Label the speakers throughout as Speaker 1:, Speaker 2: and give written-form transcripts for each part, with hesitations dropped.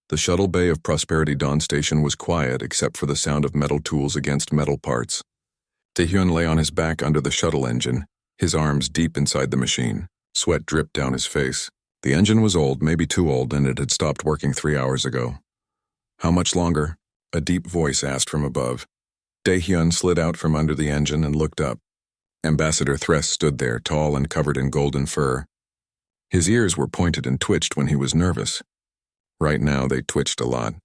Speaker 1: The shuttle bay of Prosperity Dawn Station was quiet except for the sound of metal tools against metal parts. Taehyun lay on his back under the shuttle engine, his arms deep inside the machine. Sweat dripped down his face. The engine was old, maybe too old, and it had stopped working 3 hours ago. How much longer? A deep voice asked from above. Taehyun slid out from under the engine and looked up. Ambassador Thress stood there, tall and covered in golden fur. His ears were pointed and twitched when he was nervous. Right now, they twitched a lot.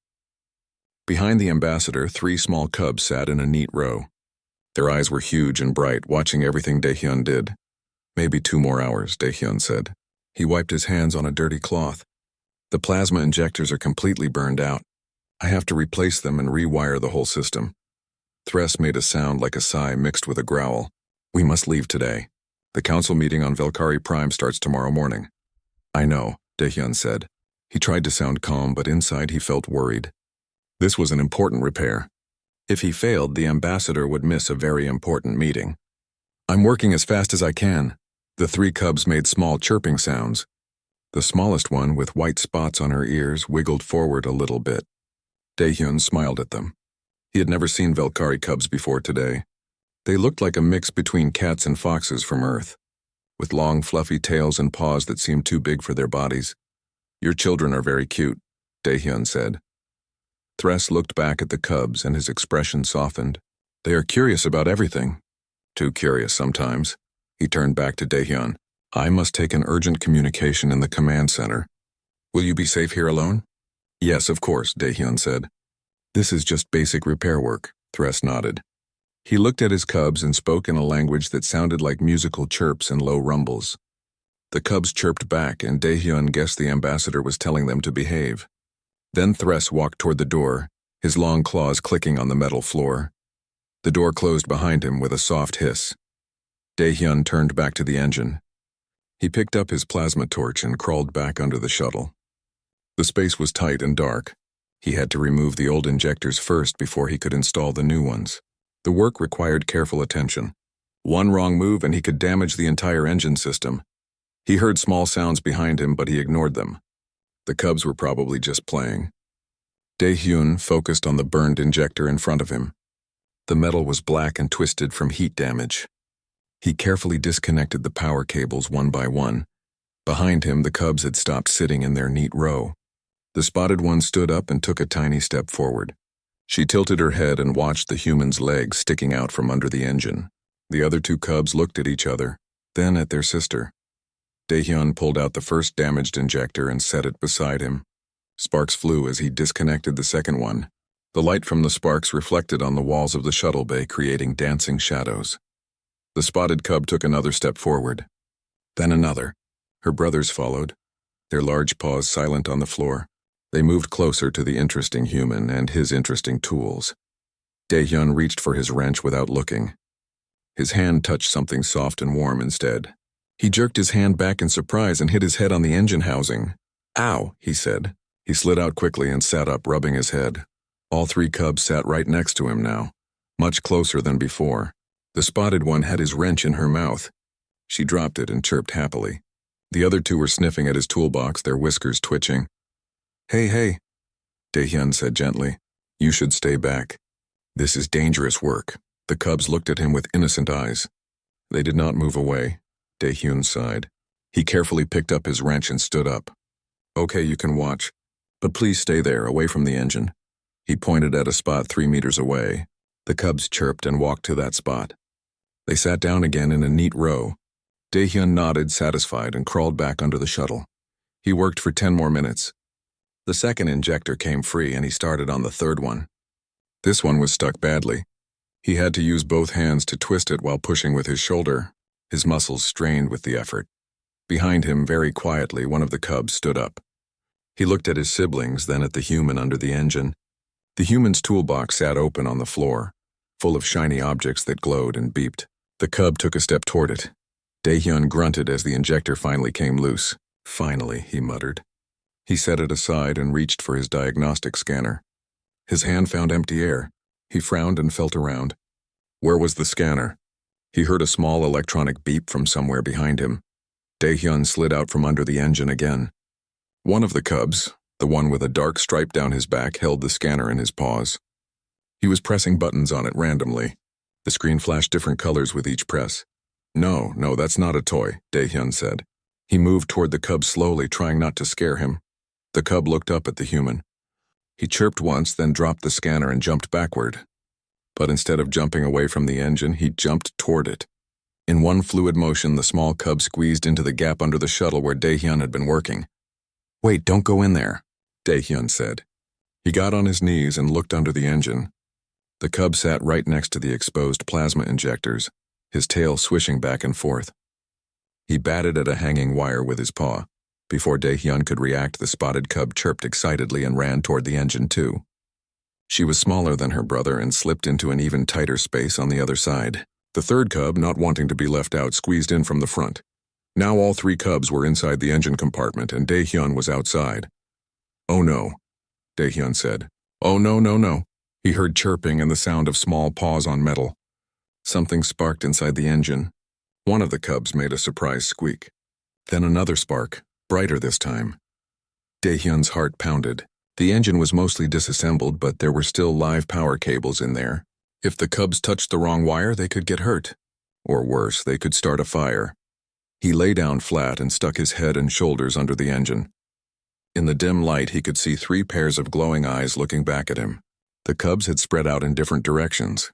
Speaker 1: Behind the ambassador, 3 small cubs sat in a neat row. Their eyes were huge and bright, watching everything Taehyun did. Maybe 2 more hours, Taehyun said. He wiped his hands on a dirty cloth. The plasma injectors are completely burned out. I have to replace them and rewire the whole system. Thress made a sound like a sigh mixed with a growl. We must leave today. The council meeting on Valkyrie Prime starts tomorrow morning. I know, Taehyun said. He tried to sound calm, but inside he felt worried. This was an important repair. If he failed, the ambassador would miss a very important meeting. I'm working as fast as I can. The 3 cubs made small chirping sounds. The smallest one, with white spots on her ears, wiggled forward a little bit. Taehyun smiled at them. He had never seen Valkyrie cubs before today. They looked like a mix between cats and foxes from Earth, with long fluffy tails and paws that seemed too big for their bodies. Your children are very cute, Taehyun said. Thress looked back at the cubs and his expression softened. They are curious about everything. Too curious sometimes. He turned back to Taehyun. I must take an urgent communication in the command center. Will you be safe here alone? Yes, of course, Taehyun said. This is just basic repair work, Thress nodded. He looked at his cubs and spoke in a language that sounded like musical chirps and low rumbles. The cubs chirped back, and Taehyun guessed the ambassador was telling them to behave. Then Thress walked toward the door, his long claws clicking on the metal floor. The door closed behind him with a soft hiss. Taehyun turned back to the engine. He picked up his plasma torch and crawled back under the shuttle. The space was tight and dark. He had to remove the old injectors first before he could install the new ones. The work required careful attention. One wrong move and he could damage the entire engine system. He heard small sounds behind him, but he ignored them. The cubs were probably just playing. Taehyun focused on the burned injector in front of him. The metal was black and twisted from heat damage. He carefully disconnected the power cables one by one. Behind him, the cubs had stopped sitting in their neat row. The spotted one stood up and took a tiny step forward. She tilted her head and watched the human's legs sticking out from under the engine. The other 2 cubs looked at each other, then at their sister. Taehyun pulled out the first damaged injector and set it beside him. Sparks flew as he disconnected the second one. The light from the sparks reflected on the walls of the shuttle bay, creating dancing shadows. The spotted cub took another step forward. Then another. Her brothers followed, their large paws silent on the floor. They moved closer to the interesting human and his interesting tools. Taehyun reached for his wrench without looking. His hand touched something soft and warm instead. He jerked his hand back in surprise and hit his head on the engine housing. Ow, he said. He slid out quickly and sat up, rubbing his head. All 3 cubs sat right next to him now, much closer than before. The spotted one had his wrench in her mouth. She dropped it and chirped happily. The other 2 were sniffing at his toolbox, their whiskers twitching. Hey, Taehyun said gently. You should stay back. This is dangerous work. The cubs looked at him with innocent eyes. They did not move away. Taehyun sighed. He carefully picked up his wrench and stood up. Okay, you can watch, but please stay there, away from the engine. He pointed at a spot 3 meters away. The cubs chirped and walked to that spot. They sat down again in a neat row. Taehyun nodded, satisfied, and crawled back under the shuttle. He worked for 10 more minutes. The second injector came free and he started on the third one. This one was stuck badly. He had to use both hands to twist it while pushing with his shoulder. His muscles strained with the effort. Behind him, very quietly, one of the cubs stood up. He looked at his siblings, then at the human under the engine. The human's toolbox sat open on the floor, full of shiny objects that glowed and beeped. The cub took a step toward it. Taehyun grunted as the injector finally came loose. Finally, he muttered. He set it aside and reached for his diagnostic scanner. His hand found empty air. He frowned and felt around. Where was the scanner? He heard a small electronic beep from somewhere behind him. Taehyun slid out from under the engine again. One of the cubs, The one with a dark stripe down his back held the scanner in his paws. He was pressing buttons on it randomly. The screen flashed different colors with each press. No, that's not a toy, Dae-hyun said. He moved toward the cub slowly, trying not to scare him. The cub looked up at the human. He chirped once, then dropped the scanner and jumped backward. But instead of jumping away from the engine, he jumped toward it. In one fluid motion, the small cub squeezed into the gap under the shuttle where Dae-hyun had been working. Wait, don't go in there, Dae-hyun said. He got on his knees and looked under the engine. The cub sat right next to the exposed plasma injectors, his tail swishing back and forth. He batted at a hanging wire with his paw. Before Dae-hyun could react, the spotted cub chirped excitedly and ran toward the engine too. She was smaller than her brother and slipped into an even tighter space on the other side. The third cub, not wanting to be left out, squeezed in from the front. Now all three cubs were inside the engine compartment and Dae-hyun was outside. Oh no, Dae-hyun said. Oh no. He heard chirping and the sound of small paws on metal. Something sparked inside the engine. One of the cubs made a surprise squeak. Then another spark, brighter this time. Dae-hyun's heart pounded. The engine was mostly disassembled, but there were still live power cables in there. If the cubs touched the wrong wire, they could get hurt. Or worse, they could start a fire. He lay down flat and stuck his head and shoulders under the engine. In the dim light, he could see 3 pairs of glowing eyes looking back at him. The cubs had spread out in different directions.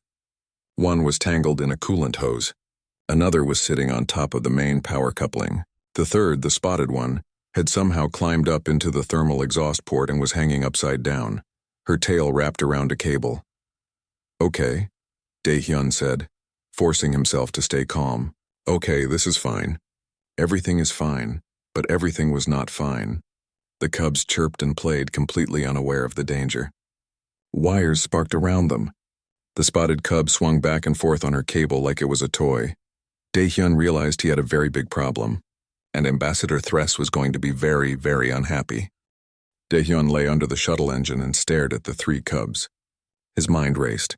Speaker 1: One was tangled in a coolant hose. Another was sitting on top of the main power coupling. The third, the spotted one, had somehow climbed up into the thermal exhaust port and was hanging upside down, her tail wrapped around a cable. Okay, Dae-hyun said, forcing himself to stay calm. Okay, this is fine. Everything is fine, but everything was not fine. The cubs chirped and played, completely unaware of the danger. Wires sparked around them. The spotted cub swung back and forth on her cable like it was a toy. Dae-hyun realized he had a very big problem, and Ambassador Thress was going to be very, very unhappy. Dae-hyun lay under the shuttle engine and stared at the 3 cubs. His mind raced.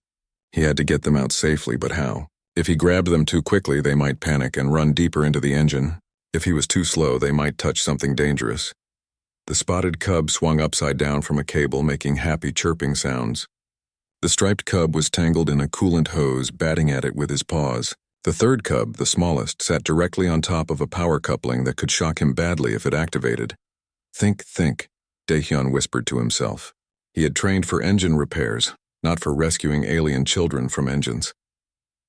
Speaker 1: He had to get them out safely, but how? If he grabbed them too quickly, they might panic and run deeper into the engine. If he was too slow, they might touch something dangerous. The spotted cub swung upside down from a cable, making happy chirping sounds. The striped cub was tangled in a coolant hose, batting at it with his paws. The third cub, the smallest, sat directly on top of a power coupling that could shock him badly if it activated. Think, Dae-hyun whispered to himself. He had trained for engine repairs, not for rescuing alien children from engines.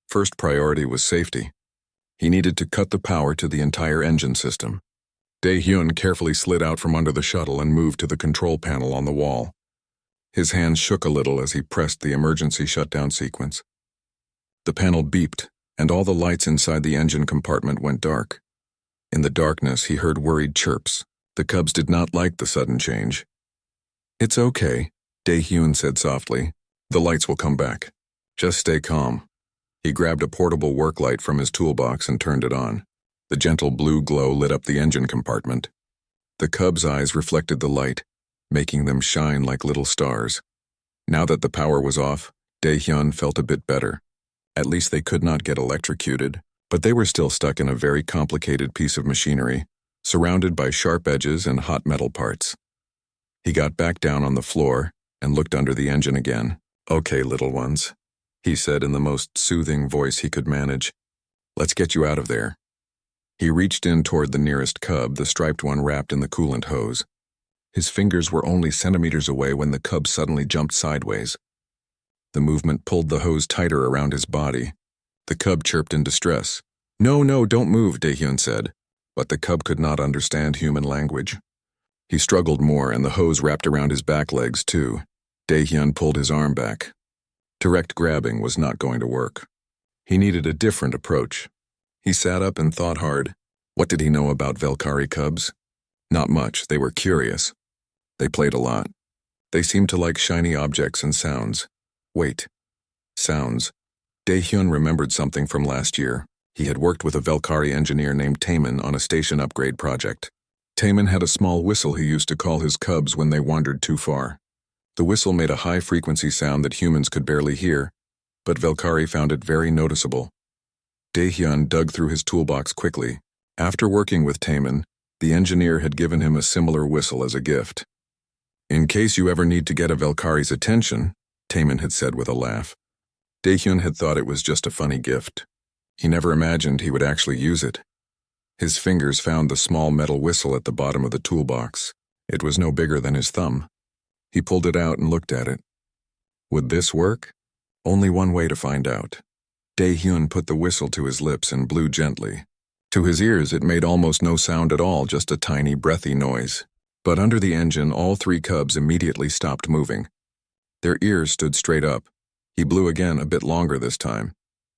Speaker 1: First priority was safety. He needed to cut the power to the entire engine system. Dae-hyun carefully slid out from under the shuttle and moved to the control panel on the wall. His hands shook a little as he pressed the emergency shutdown sequence. The panel beeped, and all the lights inside the engine compartment went dark. In the darkness, he heard worried chirps. The cubs did not like the sudden change. It's okay, Dae-hyun said softly. The lights will come back. Just stay calm. He grabbed a portable work light from his toolbox and turned it on. The gentle blue glow lit up the engine compartment. The cubs' eyes reflected the light, making them shine like little stars. Now that the power was off, Dae-hyun felt a bit better. At least they could not get electrocuted, but they were still stuck in a very complicated piece of machinery, surrounded by sharp edges and hot metal parts. He got back down on the floor and looked under the engine again. Okay, little ones, he said in the most soothing voice he could manage. Let's get you out of there. He reached in toward the nearest cub, the striped one wrapped in the coolant hose. His fingers were only centimeters away when the cub suddenly jumped sideways. The movement pulled the hose tighter around his body. The cub chirped in distress. No, don't move, Dae-hyun said. But the cub could not understand human language. He struggled more, and the hose wrapped around his back legs, too. Dae-hyun pulled his arm back. Direct grabbing was not going to work. He needed a different approach. He sat up and thought hard. What did he know about Valkyrie cubs? Not much. They were curious. They played a lot. They seemed to like shiny objects and sounds. Wait. Sounds. Dae-hyun remembered something from last year. He had worked with a Valkyrie engineer named Taemin on a station upgrade project. Taemin had a small whistle he used to call his cubs when they wandered too far. The whistle made a high-frequency sound that humans could barely hear, but Valkyrie found it very noticeable. Dae-hyun dug through his toolbox quickly. After working with Taemin, the engineer had given him a similar whistle as a gift. In case you ever need to get a Valkyrie's attention, Taemin had said with a laugh. Daehyun had thought it was just a funny gift. He never imagined he would actually use it. His fingers found the small metal whistle at the bottom of the toolbox. It was no bigger than his thumb. He pulled it out and looked at it. Would this work? Only one way to find out. Daehyun put the whistle to his lips and blew gently. To his ears, it made almost no sound at all, just a tiny, breathy noise. But under the engine, all three cubs immediately stopped moving. Their ears stood straight up. He blew again, a bit longer this time.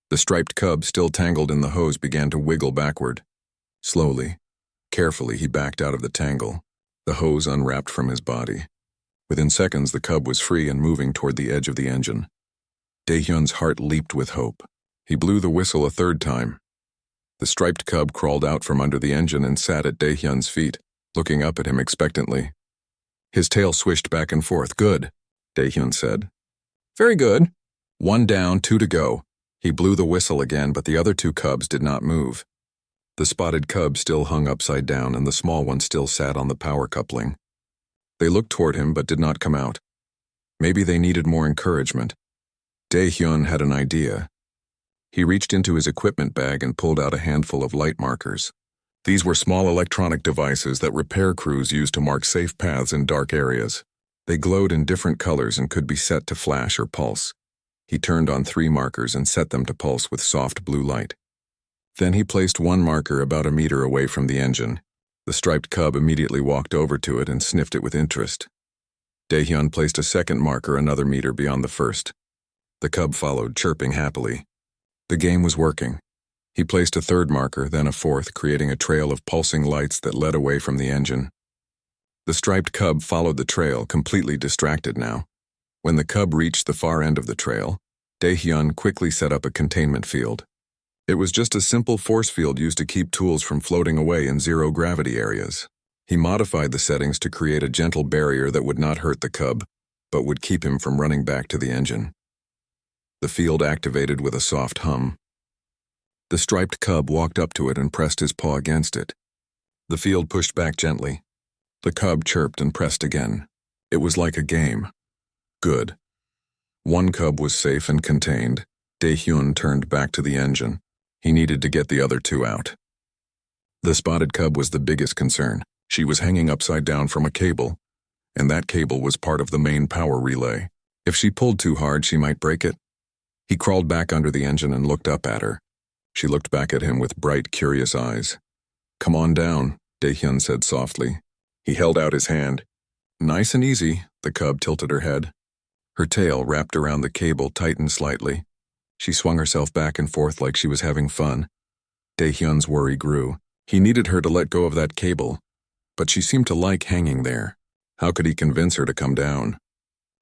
Speaker 1: The striped cub, still tangled in the hose, began to wiggle backward. Slowly, carefully, he backed out of the tangle. The hose unwrapped from his body. Within seconds, the cub was free and moving toward the edge of the engine. Daehyun's heart leaped with hope. He blew the whistle a third time. The striped cub crawled out from under the engine and sat at Daehyun's feet, looking up at him expectantly. His tail swished back and forth. Good, Daehyun said. Very good. 1 down, 2 to go. He blew the whistle again, but the other 2 cubs did not move. The spotted cub still hung upside down, and the small one still sat on the power coupling. They looked toward him but did not come out. Maybe they needed more encouragement. Daehyun had an idea. He reached into his equipment bag and pulled out a handful of light markers. These were small electronic devices that repair crews used to mark safe paths in dark areas. They glowed in different colors and could be set to flash or pulse. He turned on 3 markers and set them to pulse with soft blue light. Then he placed 1 marker about a meter away from the engine. The striped cub immediately walked over to it and sniffed it with interest. Daehyun placed a 2nd marker another meter beyond the first. The cub followed, chirping happily. The game was working. He placed a 3rd marker, then a 4th, creating a trail of pulsing lights that led away from the engine. The striped cub followed the trail, completely distracted now. When the cub reached the far end of the trail, Daehyun quickly set up a containment field. It was just a simple force field used to keep tools from floating away in zero-gravity areas. He modified the settings to create a gentle barrier that would not hurt the cub, but would keep him from running back to the engine. The field activated with a soft hum. The striped cub walked up to it and pressed his paw against it. The field pushed back gently. The cub chirped and pressed again. It was like a game. Good. 1 cub was safe and contained. Daehyun turned back to the engine. He needed to get the other 2 out. The spotted cub was the biggest concern. She was hanging upside down from a cable, and that cable was part of the main power relay. If she pulled too hard, she might break it. He crawled back under the engine and looked up at her. She looked back at him with bright, curious eyes. Come on down, Daehyun said softly. He held out his hand. Nice and easy, the cub tilted her head. Her tail, wrapped around the cable, tightened slightly. She swung herself back and forth like she was having fun. Daehyun's worry grew. He needed her to let go of that cable, but she seemed to like hanging there. How could he convince her to come down?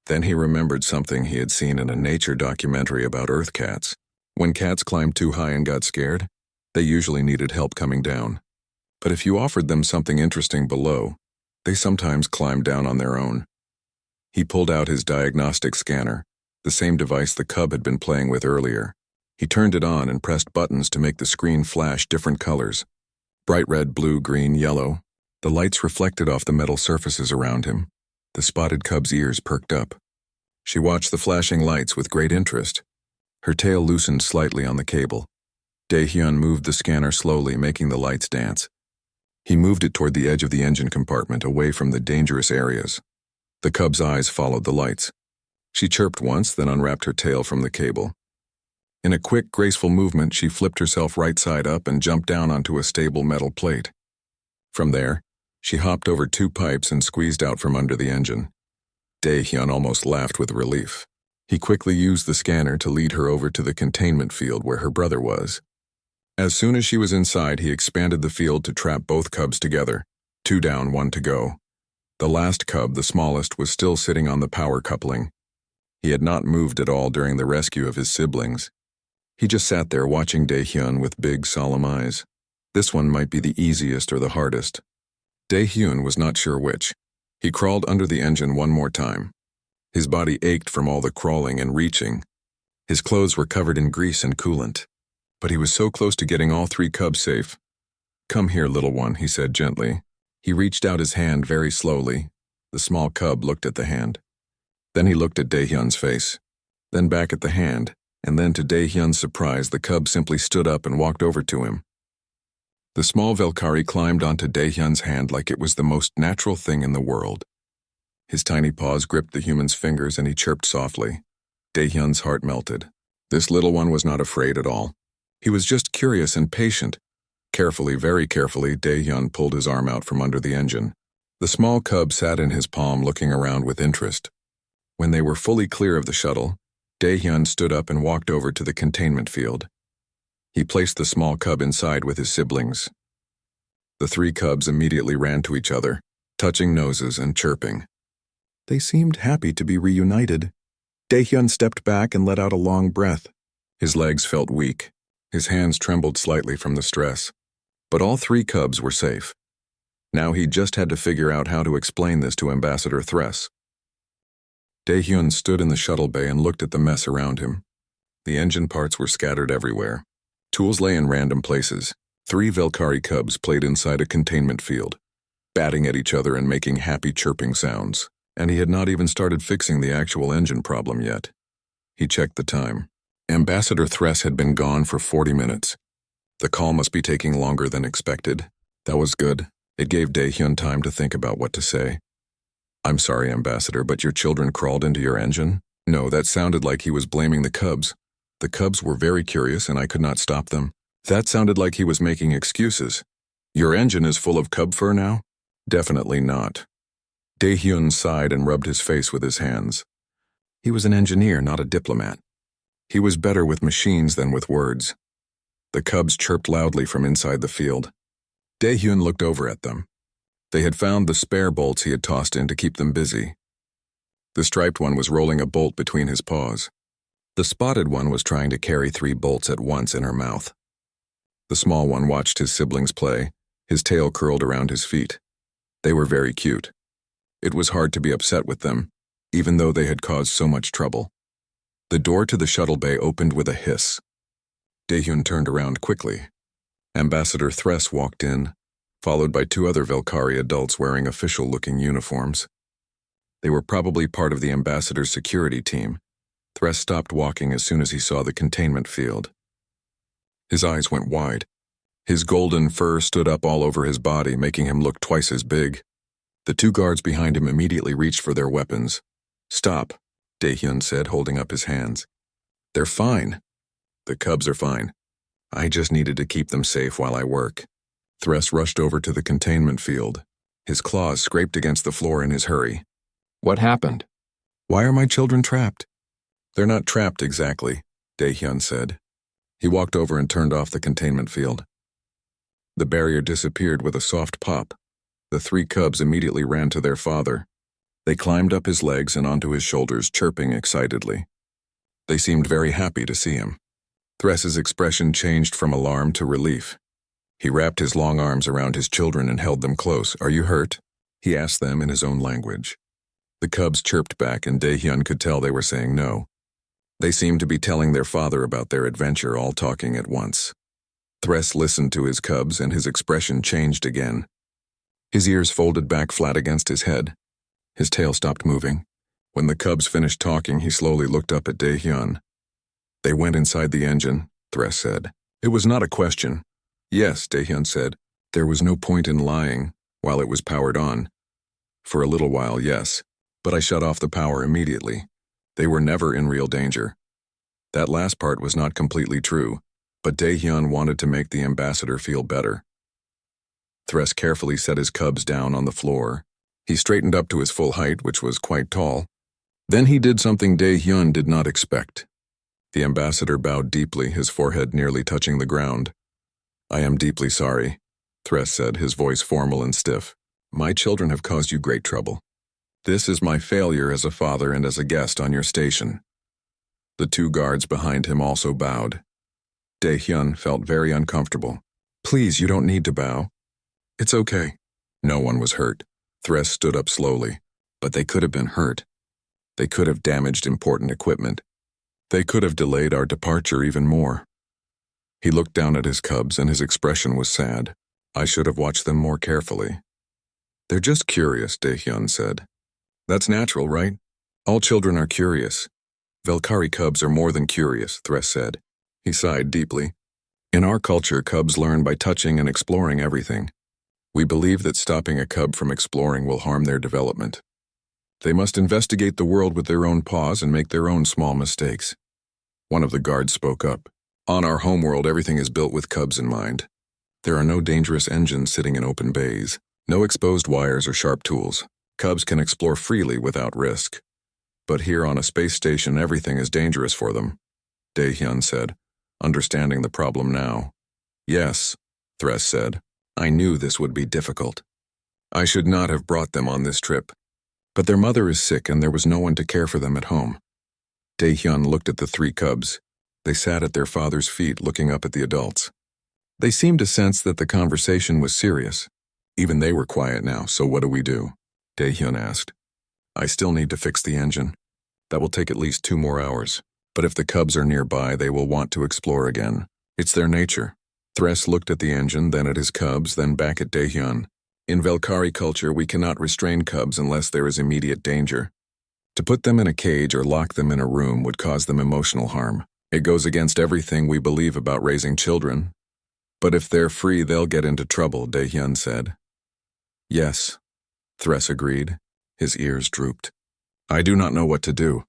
Speaker 1: Then he remembered something he had seen in a nature documentary about earth cats. When cats climbed too high and got scared, they usually needed help coming down. But if you offered them something interesting below, they sometimes climbed down on their own. He pulled out his diagnostic scanner, the same device the cub had been playing with earlier. He turned it on and pressed buttons to make the screen flash different colors. Bright red, blue, green, yellow. The lights reflected off the metal surfaces around him. The spotted cub's ears perked up. She watched the flashing lights with great interest. Her tail loosened slightly on the cable. Daehyun moved the scanner slowly, making the lights dance. He moved it toward the edge of the engine compartment, away from the dangerous areas. The cub's eyes followed the lights. She chirped once, then unwrapped her tail from the cable. In a quick, graceful movement, she flipped herself right side up and jumped down onto a stable metal plate. From there, she hopped over 2 pipes and squeezed out from under the engine. Daehyun almost laughed with relief. He quickly used the scanner to lead her over to the containment field where her brother was. As soon as she was inside, he expanded the field to trap both cubs together. 2 down, 1 to go. The last cub, the smallest, was still sitting on the power coupling. He had not moved at all during the rescue of his siblings. He just sat there watching Daehyun with big, solemn eyes. This one might be the easiest or the hardest. Daehyun was not sure which. He crawled under the engine 1 more time. His body ached from all the crawling and reaching. His clothes were covered in grease and coolant. But he was so close to getting all 3 cubs safe. Come here, little one, he said gently. He reached out his hand very slowly. The small cub looked at the hand. Then he looked at Daehyun's face. Then back at the hand, and then to Daehyun's surprise, the cub simply stood up and walked over to him. The small Valkyrie climbed onto Daehyun's hand like it was the most natural thing in the world. His tiny paws gripped the human's fingers and he chirped softly. Daehyun's heart melted. This little one was not afraid at all. He was just curious and patient. Carefully, very carefully, Daehyun pulled his arm out from under the engine. The small cub sat in his palm looking around with interest. When they were fully clear of the shuttle, Daehyun stood up and walked over to the containment field. He placed the small cub inside with his siblings. The three cubs immediately ran to each other, touching noses and chirping. They seemed happy to be reunited. Daehyun stepped back and let out a long breath. His legs felt weak. His hands trembled slightly from the stress. But all three cubs were safe. Now he just had to figure out how to explain this to Ambassador Thress. Daehyun stood in the shuttle bay and looked at the mess around him. The engine parts were scattered everywhere. Tools lay in random places. 3 Valkyrie cubs played inside a containment field, batting at each other and making happy chirping sounds. And he had not even started fixing the actual engine problem yet. He checked the time. Ambassador Thress had been gone for 40 minutes. The call must be taking longer than expected. That was good. It gave Daehyun time to think about what to say. I'm sorry, Ambassador, but your children crawled into your engine? No, that sounded like he was blaming the cubs. The cubs were very curious and I could not stop them. That sounded like he was making excuses. Your engine is full of cub fur now? Definitely not. Daehyun sighed and rubbed his face with his hands. He was an engineer, not a diplomat. He was better with machines than with words. The cubs chirped loudly from inside the field. Daehyun looked over at them. They had found the spare bolts he had tossed in to keep them busy. The striped one was rolling a bolt between his paws. The spotted one was trying to carry 3 bolts at once in her mouth. The small one watched his siblings play, his tail curled around his feet. They were very cute. It was hard to be upset with them, even though they had caused so much trouble. The door to the shuttle bay opened with a hiss. Daehyun turned around quickly. Ambassador Thress walked in, followed by 2 other Valkyrie adults wearing official-looking uniforms. They were probably part of the ambassador's security team. Thress stopped walking as soon as he saw the containment field. His eyes went wide. His golden fur stood up all over his body, making him look twice as big. The 2 guards behind him immediately reached for their weapons. Stop, Daehyun said, holding up his hands. They're fine. The cubs are fine. I just needed to keep them safe while I work. Thress rushed over to the containment field. His claws scraped against the floor in his hurry. What happened? Why are my children trapped? They're not trapped exactly, Daehyun said. He walked over and turned off the containment field. The barrier disappeared with a soft pop. The 3 cubs immediately ran to their father. They climbed up his legs and onto his shoulders, chirping excitedly. They seemed very happy to see him. Thress's expression changed from alarm to relief. He wrapped his long arms around his children and held them close. Are you hurt? He asked them in his own language. The cubs chirped back and Daehyun could tell they were saying no. They seemed to be telling their father about their adventure, all talking at once. Thress listened to his cubs and his expression changed again. His ears folded back flat against his head. His tail stopped moving. When the cubs finished talking, he slowly looked up at Daehyun. They went inside the engine, Thress said. It was not a question. Yes, Daehyun said. There was no point in lying while it was powered on. For a little while, yes, but I shut off the power immediately. They were never in real danger. That last part was not completely true, but Daehyun wanted to make the ambassador feel better. Thress carefully set his cubs down on the floor. He straightened up to his full height, which was quite tall. Then he did something Daehyun did not expect. The ambassador bowed deeply, his forehead nearly touching the ground. I am deeply sorry, Thress said, his voice formal and stiff. My children have caused you great trouble. This is my failure as a father and as a guest on your station. The 2 guards behind him also bowed. Daehyun felt very uncomfortable. Please, you don't need to bow. It's okay. No one was hurt. Thress stood up slowly. But they could have been hurt. They could have damaged important equipment. They could have delayed our departure even more. He looked down at his cubs and his expression was sad. I should have watched them more carefully. They're just curious, Daehyun said. That's natural, right? All children are curious. Velkari cubs are more than curious, Thress said. He sighed deeply. In our culture, cubs learn by touching and exploring everything. We believe that stopping a cub from exploring will harm their development. They must investigate the world with their own paws and make their own small mistakes. One of the guards spoke up. On our homeworld, everything is built with cubs in mind. There are no dangerous engines sitting in open bays, no exposed wires or sharp tools. Cubs can explore freely without risk. But here on a space station, everything is dangerous for them, Dae-hyun said, understanding the problem now. Yes, Thress said. I knew this would be difficult. I should not have brought them on this trip. But their mother is sick and there was no one to care for them at home. Dae-hyun looked at the three cubs. They sat at their father's feet looking up at the adults. They seemed to sense that the conversation was serious. Even they were quiet now, so what do we do? Dae-hyun asked. I still need to fix the engine. That will take at least 2 more hours. But if the cubs are nearby, they will want to explore again. It's their nature. Thress looked at the engine, then at his cubs, then back at Dae-hyun. In Velkari culture, we cannot restrain cubs unless there is immediate danger. To put them in a cage or lock them in a room would cause them emotional harm. It goes against everything we believe about raising children. But if they're free, they'll get into trouble, Dae-hyun said. Yes, Thress agreed. His ears drooped. I do not know what to do.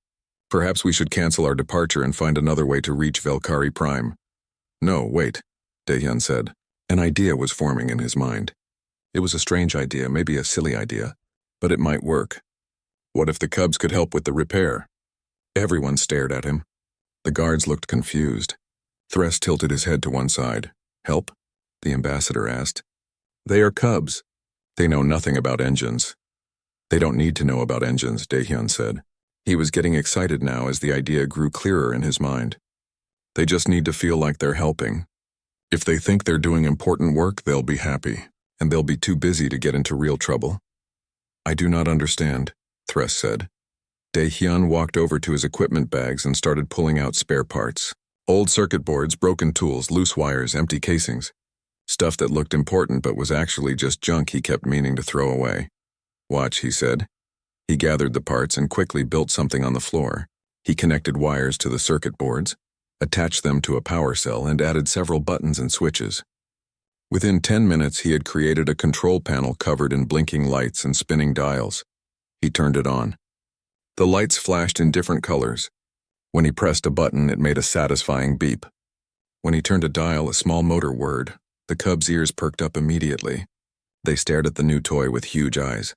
Speaker 1: Perhaps we should cancel our departure and find another way to reach Velkari Prime. No, wait, Dae-hyun said. An idea was forming in his mind. It was a strange idea, maybe a silly idea, but it might work. What if the cubs could help with the repair? Everyone stared at him. The guards looked confused. Thress tilted his head to one side. Help? The ambassador asked. They are cubs. They know nothing about engines. They don't need to know about engines, Dae-hyun said. He was getting excited now as the idea grew clearer in his mind. They just need to feel like they're helping. If they think they're doing important work, they'll be happy, and they'll be too busy to get into real trouble. I do not understand, Thress said. Dae-hyun walked over to his equipment bags and started pulling out spare parts. Old circuit boards, broken tools, loose wires, empty casings. Stuff that looked important but was actually just junk he kept meaning to throw away. Watch, he said. He gathered the parts and quickly built something on the floor. He connected wires to the circuit boards, attached them to a power cell, and added several buttons and switches. Within 10 minutes, he had created a control panel covered in blinking lights and spinning dials. He turned it on. The lights flashed in different colors. When he pressed a button, it made a satisfying beep. When he turned a dial, a small motor whirred. The cubs' ears perked up immediately. They stared at the new toy with huge eyes.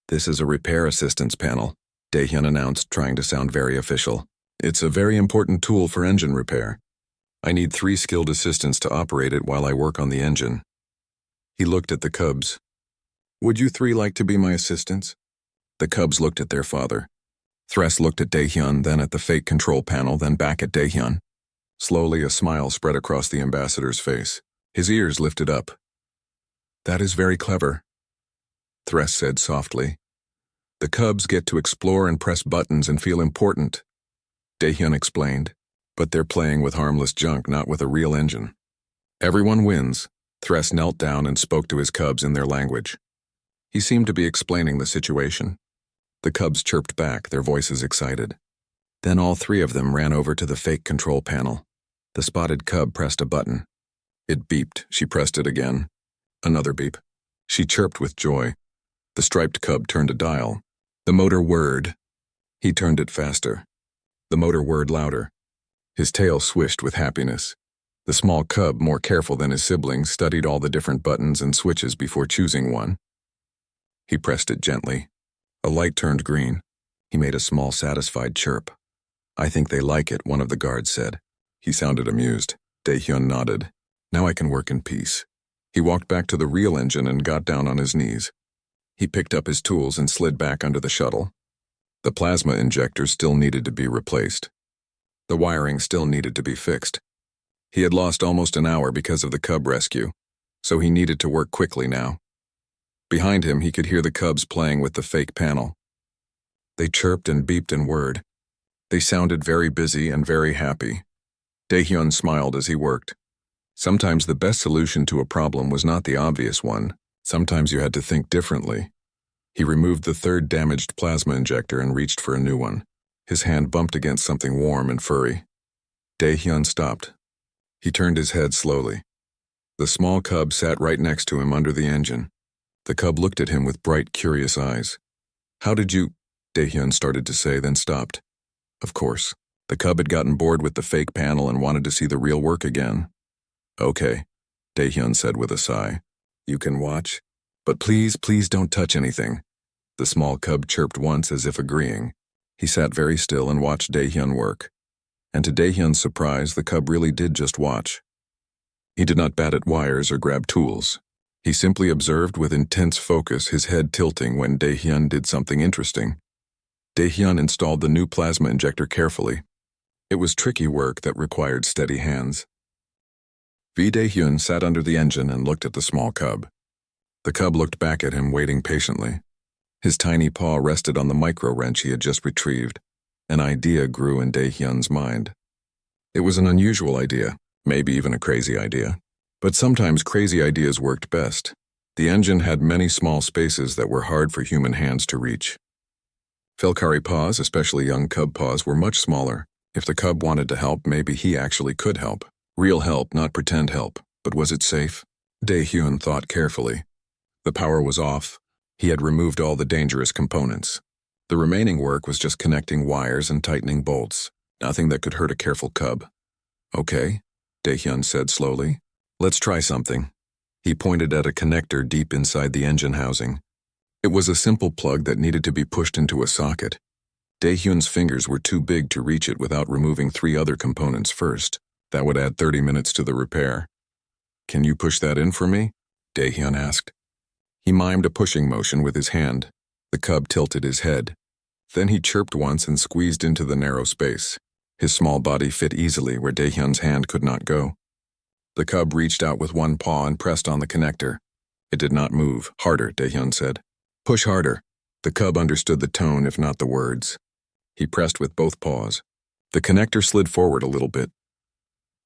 Speaker 1: This is a repair assistance panel, Dae-hyun announced, trying to sound very official. It's a very important tool for engine repair. I need 3 skilled assistants to operate it while I work on the engine. He looked at the cubs. Would you 3 like to be my assistants? The cubs looked at their father. Thress looked at Dae-hyun, then at the fake control panel, then back at Dae-hyun. Slowly, a smile spread across the ambassador's face. His ears lifted up. That is very clever, Thress said softly. The cubs get to explore and press buttons and feel important, Dae-hyun explained. But they're playing with harmless junk, not with a real engine. Everyone wins. Thress knelt down and spoke to his cubs in their language. He seemed to be explaining the situation. The cubs chirped back, their voices excited. Then all 3 of them ran over to the fake control panel. The spotted cub pressed a button. It beeped. She pressed it again. Another beep. She chirped with joy. The striped cub turned a dial. The motor whirred. He turned it faster. The motor whirred louder. His tail swished with happiness. The small cub, more careful than his siblings, studied all the different buttons and switches before choosing one. He pressed it gently. A light turned green. He made a small, satisfied chirp. I think they like it, one of the guards said. He sounded amused. Dae-hyun nodded. Now I can work in peace. He walked back to the real engine and got down on his knees. He picked up his tools and slid back under the shuttle. The plasma injector still needed to be replaced. The wiring still needed to be fixed. He had lost almost an hour because of the cub rescue, so he needed to work quickly now. Behind him, he could hear the cubs playing with the fake panel. They chirped and beeped and whirred. They sounded very busy and very happy. Dae-hyun smiled as he worked. Sometimes the best solution to a problem was not the obvious one. Sometimes you had to think differently. He removed the third damaged plasma injector and reached for a new one. His hand bumped against something warm and furry. Dae-hyun stopped. He turned his head slowly. The small cub sat right next to him under the engine. The cub looked at him with bright, curious eyes. "How did you—" Dae-hyun started to say, then stopped. Of course, the cub had gotten bored with the fake panel and wanted to see the real work again. "Okay," Dae-hyun said with a sigh. "You can watch. But please, please don't touch anything." The small cub chirped once as if agreeing. He sat very still and watched Dae-hyun work. And to Dae-hyun's surprise, the cub really did just watch. He did not bat at wires or grab tools. He simply observed with intense focus, his head tilting when Dae-hyun did something interesting. Dae-hyun installed the new plasma injector carefully. It was tricky work that required steady hands. Dae-hyun sat under the engine and looked at the small cub. The cub looked back at him, waiting patiently. His tiny paw rested on the micro-wrench he had just retrieved. An idea grew in Dae-hyun's mind. It was an unusual idea, maybe even a crazy idea. But sometimes crazy ideas worked best. The engine had many small spaces that were hard for human hands to reach. Felkari paws, especially young cub paws, were much smaller. If the cub wanted to help, maybe he actually could help. Real help, not pretend help. But was it safe? Dae-hyun thought carefully. The power was off. He had removed all the dangerous components. The remaining work was just connecting wires and tightening bolts. Nothing that could hurt a careful cub. "Okay," Dae-hyun said slowly. "Let's try something." He pointed at a connector deep inside the engine housing. It was a simple plug that needed to be pushed into a socket. Dae-hyun's fingers were too big to reach it without removing 3 other components first. That would add 30 minutes to the repair. "Can you push that in for me?" Dae-hyun asked. He mimed a pushing motion with his hand. The cub tilted his head. Then he chirped once and squeezed into the narrow space. His small body fit easily where Dae-hyun's hand could not go. The cub reached out with one paw and pressed on the connector. It did not move. "Harder," Dae-hyun said. "Push harder." The cub understood the tone, if not the words. He pressed with both paws. The connector slid forward a little bit.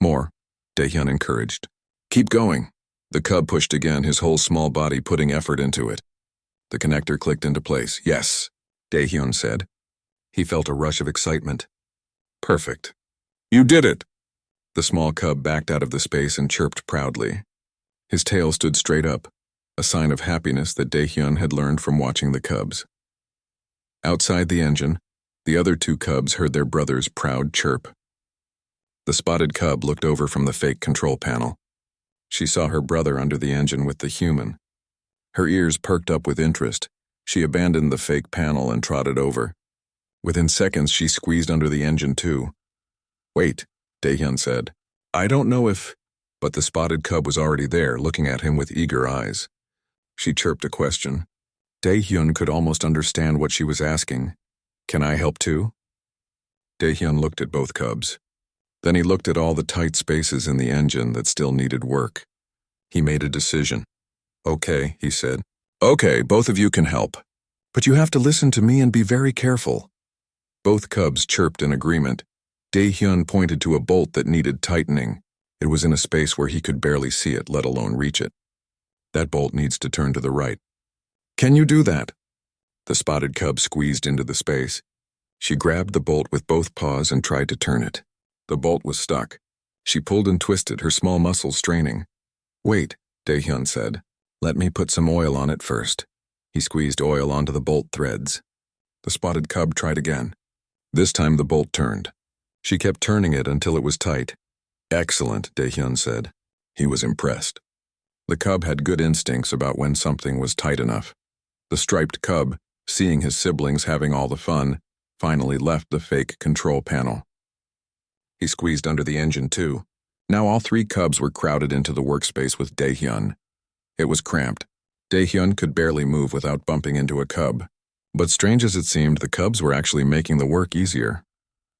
Speaker 1: "More," Dae-hyun encouraged. "Keep going." The cub pushed again, his whole small body putting effort into it. The connector clicked into place. "Yes," Dae-hyun said. He felt a rush of excitement. "Perfect. You did it!" The small cub backed out of the space and chirped proudly. His tail stood straight up, a sign of happiness that Dae-hyun had learned from watching the cubs. Outside the engine, the other 2 cubs heard their brother's proud chirp. The spotted cub looked over from the fake control panel. She saw her brother under the engine with the human. Her ears perked up with interest. She abandoned the fake panel and trotted over. Within seconds, she squeezed under the engine too. "Wait," Dae-hyun said. "I don't know if—" But the spotted cub was already there, looking at him with eager eyes. She chirped a question. Dae-hyun could almost understand what she was asking. "Can I help too?" Dae-hyun looked at both cubs. Then he looked at all the tight spaces in the engine that still needed work. He made a decision. "Okay," he said. "Okay, both of you can help. But you have to listen to me and be very careful." Both cubs chirped in agreement. Dae-hyun pointed to a bolt that needed tightening. It was in a space where he could barely see it, let alone reach it. "That bolt needs to turn to the right." "Can you do that?" The spotted cub squeezed into the space. She grabbed the bolt with both paws and tried to turn it. The bolt was stuck. She pulled and twisted, her small muscles straining. "Wait," Dae-hyun said. "Let me put some oil on it first." He squeezed oil onto the bolt threads. The spotted cub tried again. This time the bolt turned. She kept turning it until it was tight. "Excellent," Dae-hyun said. He was impressed. The cub had good instincts about when something was tight enough. The striped cub, seeing his siblings having all the fun, finally left the fake control panel. He squeezed under the engine too. Now all 3 cubs were crowded into the workspace with Dae-hyun. It was cramped. Dae-hyun could barely move without bumping into a cub. But strange as it seemed, the cubs were actually making the work easier.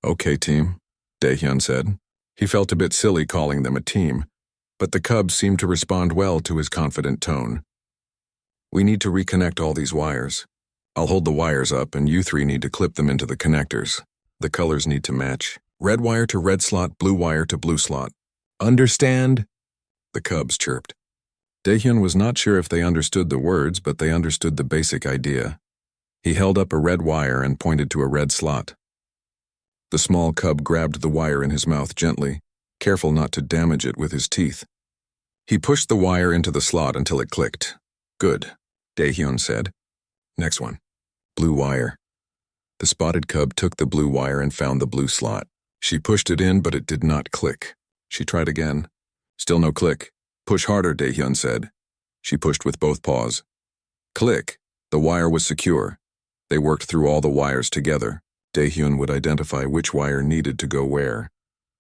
Speaker 1: "Okay, team," Dae-hyun said. He felt a bit silly calling them a team, but the cubs seemed to respond well to his confident tone. "We need to reconnect all these wires. I'll hold the wires up and you 3 need to clip them into the connectors. The colors need to match. Red wire to red slot, blue wire to blue slot. Understand?" The cubs chirped. Daehyun was not sure if they understood the words, but they understood the basic idea. He held up a red wire and pointed to a red slot. The small cub grabbed the wire in his mouth gently, careful not to damage it with his teeth. He pushed the wire into the slot until it clicked. Good, Daehyun said. Next one. Blue wire. The spotted cub took the blue wire and found the blue slot. She pushed it in, but it did not click. She tried again. Still no click. Push harder, Daehyun said. She pushed with both paws. Click. The wire was secure. They worked through all the wires together. Daehyun would identify which wire needed to go where,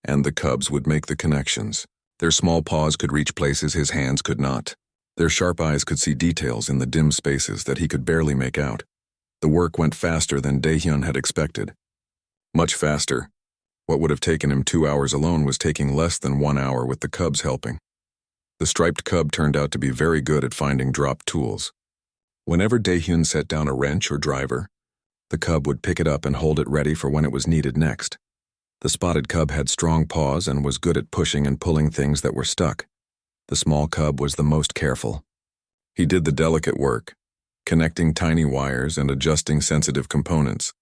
Speaker 1: and the cubs would make the connections. Their small paws could reach places his hands could not. Their sharp eyes could see details in the dim spaces that he could barely make out. The work went faster than Daehyun had expected. Much faster. What would have taken him 2 hours alone was taking less than 1 hour with the cubs helping. The striped cub turned out to be very good at finding dropped tools. Whenever Daehyun set down a wrench or driver, the cub would pick it up and hold it ready for when it was needed next. The spotted cub had strong paws and was good at pushing and pulling things that were stuck. The small cub was the most careful. He did the delicate work, connecting tiny wires and adjusting sensitive components.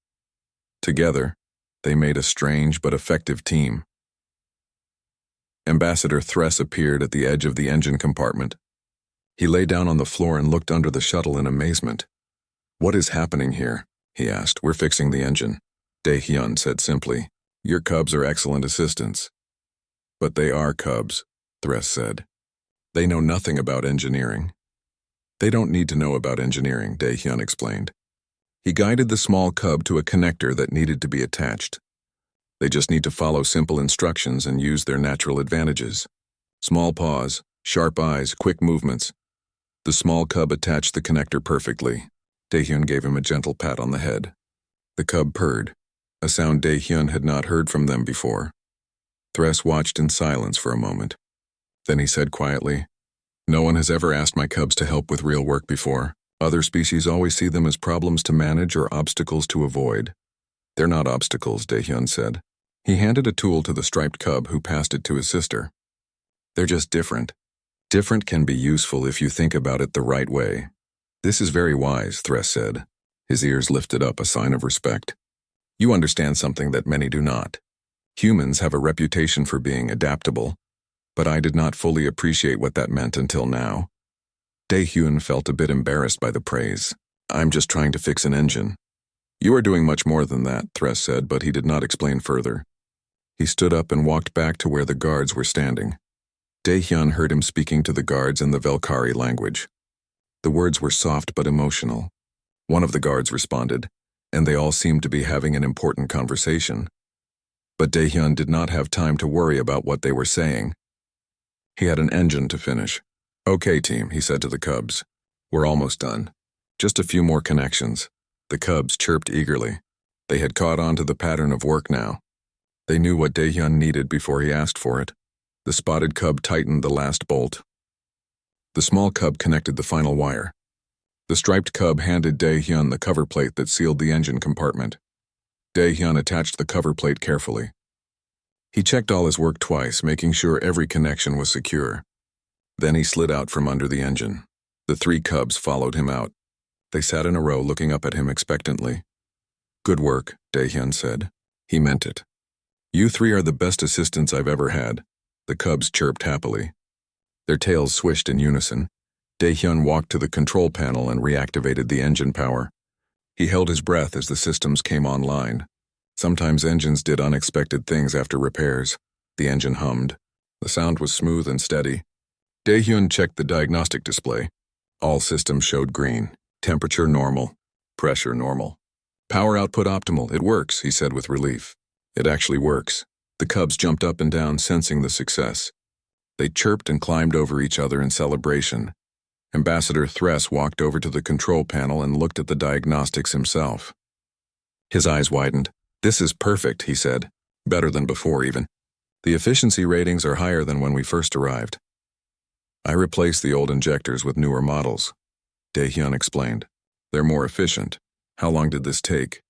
Speaker 1: Together, they made a strange but effective team. Ambassador Thress appeared at the edge of the engine compartment. He lay down on the floor and looked under the shuttle in amazement. "What is happening here?" he asked. "We're fixing the engine." Daehyun said simply, "Your cubs are excellent assistants." "But they are cubs," Thress said. "They know nothing about engineering." "They don't need to know about engineering," Daehyun explained. He guided the small cub to a connector that needed to be attached. They just need to follow simple instructions and use their natural advantages. Small paws, sharp eyes, quick movements. The small cub attached the connector perfectly. Daehyun gave him a gentle pat on the head. The cub purred, a sound Daehyun had not heard from them before. Thress watched in silence for a moment. Then he said quietly, "No one has ever asked my cubs to help with real work before. Other species always see them as problems to manage or obstacles to avoid." "They're not obstacles," Daehyun said. He handed a tool to the striped cub who passed it to his sister. "They're just different. Different can be useful if you think about it the right way." "This is very wise," Thress said. His ears lifted up, a sign of respect. "You understand something that many do not. Humans have a reputation for being adaptable, but I did not fully appreciate what that meant until now." Daehyun felt a bit embarrassed by the praise. "I'm just trying to fix an engine." "You are doing much more than that," Thress said, but he did not explain further. He stood up and walked back to where the guards were standing. Daehyun heard him speaking to the guards in the Velkari language. The words were soft but emotional. One of the guards responded, and they all seemed to be having an important conversation. But Daehyun did not have time to worry about what they were saying. He had an engine to finish. "Okay, team," he said to the cubs. "We're almost done. Just a few more connections." The cubs chirped eagerly. They had caught on to the pattern of work now. They knew what Daehyun needed before he asked for it. The spotted cub tightened the last bolt. The small cub connected the final wire. The striped cub handed Daehyun the cover plate that sealed the engine compartment. Daehyun attached the cover plate carefully. He checked all his work twice, making sure every connection was secure. Then he slid out from under the engine. The 3 cubs followed him out. They sat in a row looking up at him expectantly. "Good work," Daehyun said. He meant it. "You 3 are the best assistants I've ever had." The cubs chirped happily. Their tails swished in unison. Daehyun walked to the control panel and reactivated the engine power. He held his breath as the systems came online. Sometimes engines did unexpected things after repairs. The engine hummed. The sound was smooth and steady. Daehyun checked the diagnostic display. All systems showed green. Temperature normal. Pressure normal. "Power output optimal. It works," he said with relief. "It actually works." The cubs jumped up and down, sensing the success. They chirped and climbed over each other in celebration. Ambassador Thress walked over to the control panel and looked at the diagnostics himself. His eyes widened. "This is perfect," he said. "Better than before, even. The efficiency ratings are higher than when we first arrived." "I replaced the old injectors with newer models," Daehyun explained. "They're more efficient." "How long did this take?"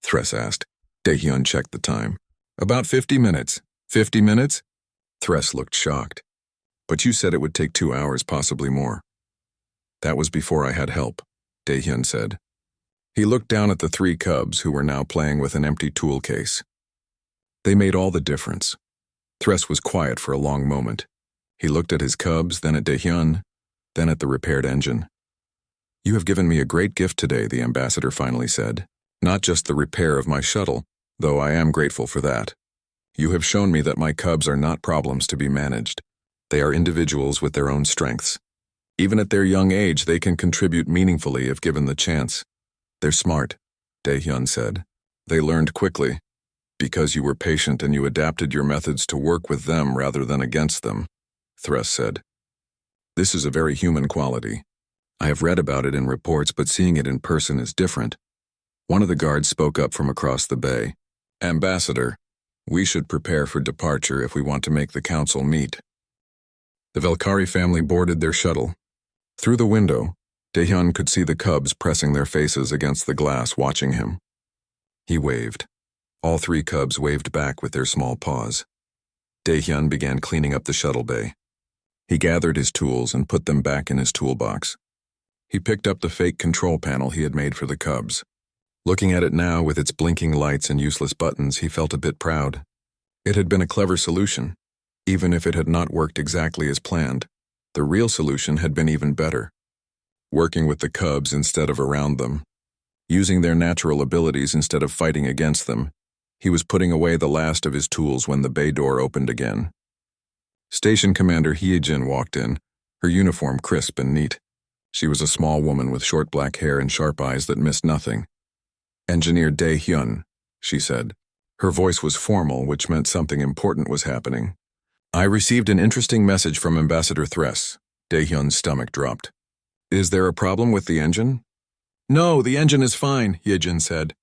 Speaker 1: Thress asked. Daehyun checked the time. "About 50 minutes. 50 minutes? Thress looked shocked. But you said it would take 2 hours, possibly more. That was before I had help, Daehyun said. He looked down at the 3 cubs who were now playing with an empty tool case. They made all the difference. Thress was quiet for a long moment. He looked at his cubs, then at Daehyun, then at the repaired engine. You have given me a great gift today, the ambassador finally said. Not just the repair of my shuttle, though I am grateful for that. You have shown me that my cubs are not problems to be managed. They are individuals with their own strengths. Even at their young age, they can contribute meaningfully if given the chance. They're smart, Daehyun said. They learned quickly, because you were patient and you adapted your methods to work with them rather than against them, Thress said. This is a very human quality. I have read about it in reports, but seeing it in person is different. One of the guards spoke up from across the bay. Ambassador, we should prepare for departure if we want to make the council meet. The Valkyrie family boarded their shuttle. Through the window, Daehyun could see the cubs pressing their faces against the glass watching him. He waved. All 3 cubs waved back with their small paws. Daehyun began cleaning up the shuttle bay. He gathered his tools and put them back in his toolbox. He picked up the fake control panel he had made for the cubs. Looking at it now with its blinking lights and useless buttons, he felt a bit proud. It had been a clever solution. Even if it had not worked exactly as planned, the real solution had been even better. Working with the cubs instead of around them. Using their natural abilities instead of fighting against them. He was putting away the last of his tools when the bay door opened again. Station Commander Hyejin walked in, her uniform crisp and neat. She was a small woman with short black hair and sharp eyes that missed nothing. Engineer Daehyun, she said. Her voice was formal, which meant something important was happening. I received an interesting message from Ambassador Thress. Daehyun's stomach dropped. Is there a problem with the engine? No, the engine is fine, Hyejin said.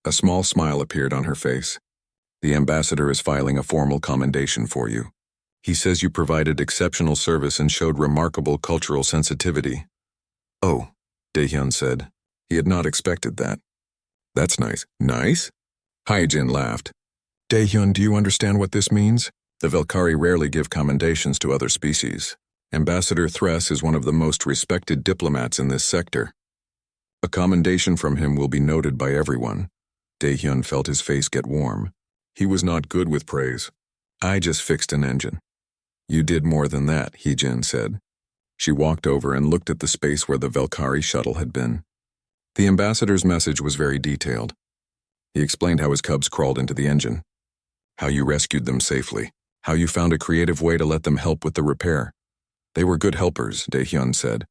Speaker 1: A small smile appeared on her face. The ambassador is filing a formal commendation for you. He says you provided exceptional service and showed remarkable cultural sensitivity. Oh, Daehyun said. He had not expected that. That's nice. Nice? Hyejin laughed. Daehyun, do you understand what this means? The Valkyrie rarely give commendations to other species. Ambassador Thress is one of the most respected diplomats in this sector. A commendation from him will be noted by everyone. Daehyun felt his face get warm. He was not good with praise. I just fixed an engine. You did more than that, Hyejin said. She walked over and looked at the space where the Valkyrie shuttle had been. The ambassador's message was very detailed. He explained how his cubs crawled into the engine, how you rescued them safely, how you found a creative way to let them help with the repair. They were good helpers, Daehyun said.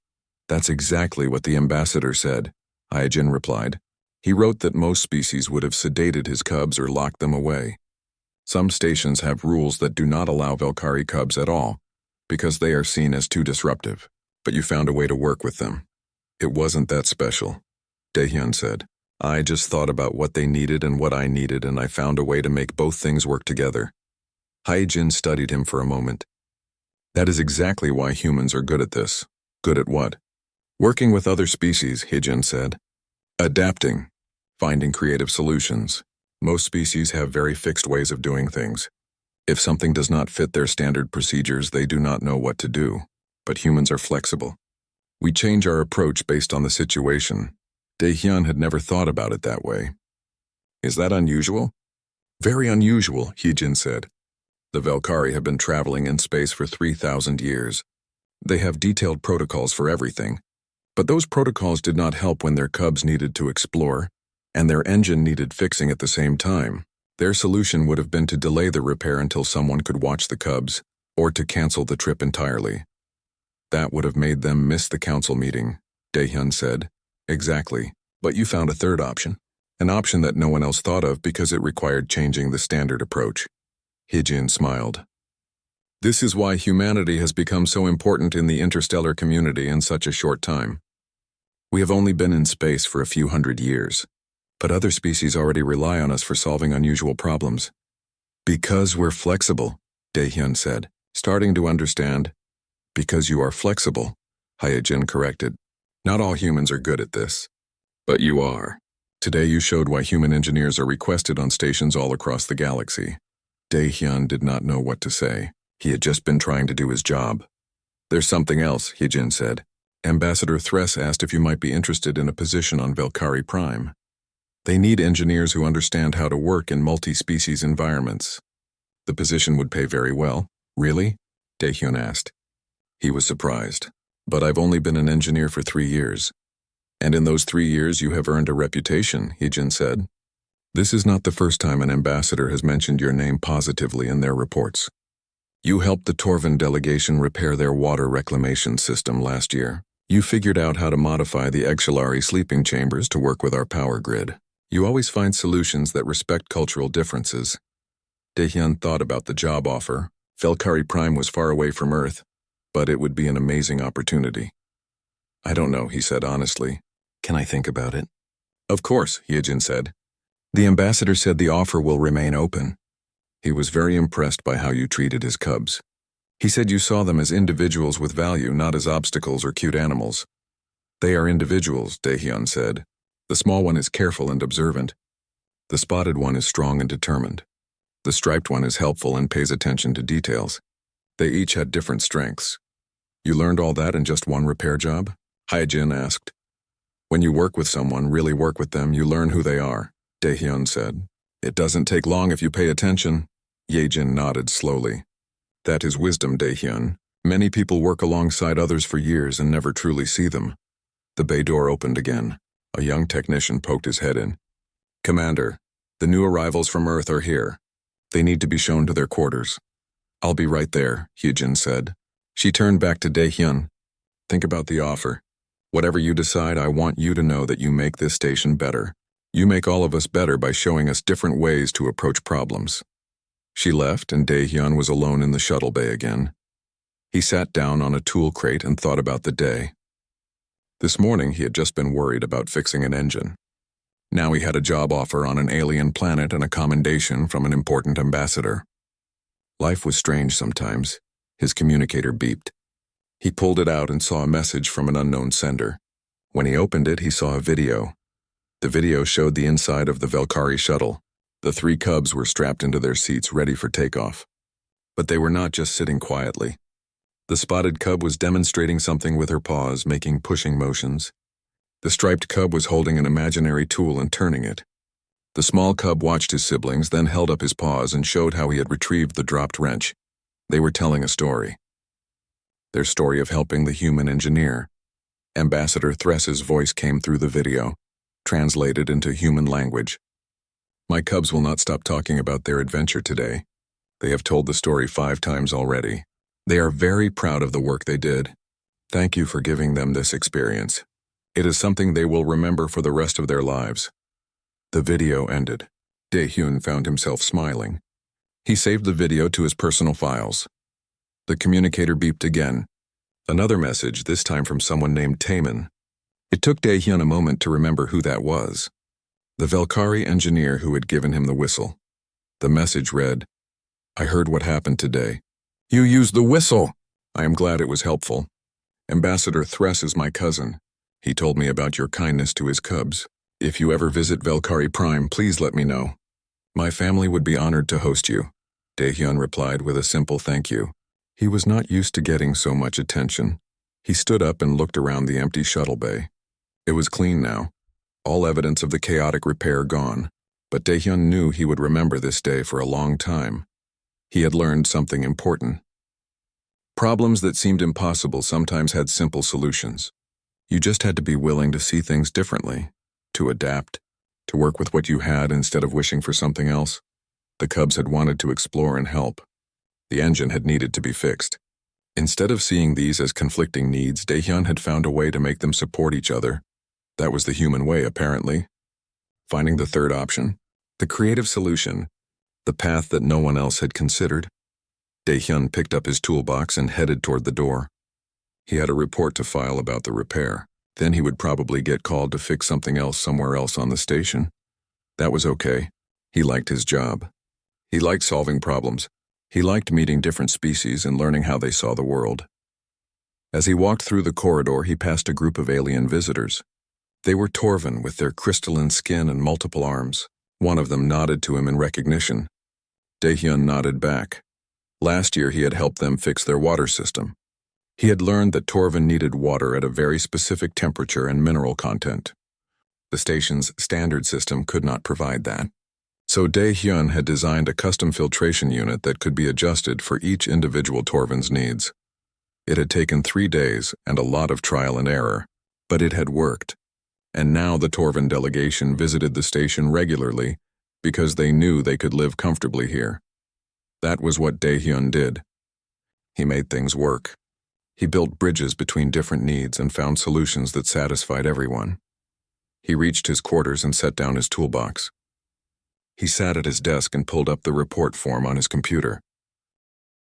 Speaker 1: That's exactly what the ambassador said, Hyejin replied. He wrote that most species would have sedated his cubs or locked them away. Some stations have rules that do not allow Valkyrie cubs at all, because they are seen as too disruptive, but you found a way to work with them. It wasn't that special, Daehyun said. I just thought about what they needed and what I needed, and I found a way to make both things work together. Hyejin studied him for a moment. That is exactly why humans are good at this. Good at what? Working with other species, Hyejin said. Adapting. Finding creative solutions. Most species have very fixed ways of doing things. If something does not fit their standard procedures, they do not know what to do. But humans are flexible. We change our approach based on the situation. Daehyun had never thought about it that way. Is that unusual? Very unusual, Hyejin said. The Valkyrie have been traveling in space for 3,000 years. They have detailed protocols for everything. But those protocols did not help when their cubs needed to explore, and their engine needed fixing at the same time. Their solution would have been to delay the repair until someone could watch the cubs, or to cancel the trip entirely. That would have made them miss the council meeting, Daehyun said. Exactly, but you found a third option. An option that no one else thought of because it required changing the standard approach. Hyejin smiled. This is why humanity has become so important in the interstellar community in such a short time. We have only been in space for a few hundred years, but other species already rely on us for solving unusual problems. Because we're flexible, Daehyun said, starting to understand. Because you are flexible, Hyejin corrected. Not all humans are good at this. But you are. Today you showed why human engineers are requested on stations all across the galaxy. Daehyun did not know what to say. He had just been trying to do his job. There's something else, Hyejin said. Ambassador Thress asked if you might be interested in a position on Velkari Prime. They need engineers who understand how to work in multi-species environments. The position would pay very well. Really? Daehyun asked. He was surprised. But I've only been an engineer for 3 years. And in those 3 years you have earned a reputation, Hyejin said. This is not the first time an ambassador has mentioned your name positively in their reports. You helped the Torvin delegation repair their water reclamation system last year. You figured out how to modify the Exhalari sleeping chambers to work with our power grid. You always find solutions that respect cultural differences. Daehyun thought about the job offer. Velkari Prime was far away from Earth, but it would be an amazing opportunity. I don't know, he said honestly. Can I think about it? Of course, Hyejin said. The ambassador said the offer will remain open. He was very impressed by how you treated his cubs. He said you saw them as individuals with value, not as obstacles or cute animals. They are individuals, Daehyun said. The small one is careful and observant. The spotted one is strong and determined. The striped one is helpful and pays attention to details. They each had different strengths. You learned all that in just one repair job? Hyejin asked. When you work with someone, really work with them, you learn who they are, Daehyun said. It doesn't take long if you pay attention. Hyejin nodded slowly. That is wisdom, Daehyun. Many people work alongside others for years and never truly see them. The bay door opened again. A young technician poked his head in. Commander, the new arrivals from Earth are here. They need to be shown to their quarters. I'll be right there, Hyejin said. She turned back to Daehyun. Think about the offer. Whatever you decide, I want you to know that you make this station better. You make all of us better by showing us different ways to approach problems. She left, and Daehyun was alone in the shuttle bay again. He sat down on a tool crate and thought about the day. This morning he had just been worried about fixing an engine. Now he had a job offer on an alien planet and a commendation from an important ambassador. Life was strange sometimes. His communicator beeped. He pulled it out and saw a message from an unknown sender. When he opened it, he saw a video. The video showed the inside of the Velkari shuttle. The 3 cubs were strapped into their seats ready for takeoff. But they were not just sitting quietly. The spotted cub was demonstrating something with her paws, making pushing motions. The striped cub was holding an imaginary tool and turning it. The small cub watched his siblings, then held up his paws and showed how he had retrieved the dropped wrench. They were telling a story. Their story of helping the human engineer. Ambassador Thress's voice came through the video, translated into human language. My cubs will not stop talking about their adventure today. They have told the story 5 times already. They are very proud of the work they did. Thank you for giving them this experience. It is something they will remember for the rest of their lives. The video ended. Daehyun found himself smiling. He saved the video to his personal files. The communicator beeped again. Another message, this time from someone named Taemin. It took Daehyun a moment to remember who that was. The Velkari engineer who had given him the whistle. The message read, I heard what happened today. You used the whistle! I am glad it was helpful. Ambassador Thress is my cousin. He told me about your kindness to his cubs. If you ever visit Velkari Prime, please let me know. My family would be honored to host you. Daehyun replied with a simple thank you. He was not used to getting so much attention. He stood up and looked around the empty shuttle bay. It was clean now. All evidence of the chaotic repair gone. But Daehyun knew he would remember this day for a long time. He had learned something important. Problems that seemed impossible sometimes had simple solutions. You just had to be willing to see things differently, to adapt, to work with what you had instead of wishing for something else. The cubs had wanted to explore and help. The engine had needed to be fixed. Instead of seeing these as conflicting needs, Daehyun had found a way to make them support each other. That was the human way, apparently. Finding the third option, the creative solution, the path that no one else had considered. Daehyun picked up his toolbox and headed toward the door. He had a report to file about the repair. Then he would probably get called to fix something else somewhere else on the station. That was okay. He liked his job. He liked solving problems. He liked meeting different species and learning how they saw the world. As he walked through the corridor, he passed a group of alien visitors. They were Torvin with their crystalline skin and multiple arms. One of them nodded to him in recognition. Daehyun nodded back. Last year he had helped them fix their water system. He had learned that Torvin needed water at a very specific temperature and mineral content. The station's standard system could not provide that. So Dae-hyun had designed a custom filtration unit that could be adjusted for each individual Torvin's needs. It had taken 3 days and a lot of trial and error, but it had worked. And now the Torvin delegation visited the station regularly because they knew they could live comfortably here. That was what Dae-hyun did. He made things work. He built bridges between different needs and found solutions that satisfied everyone. He reached his quarters and set down his toolbox. He sat at his desk and pulled up the report form on his computer.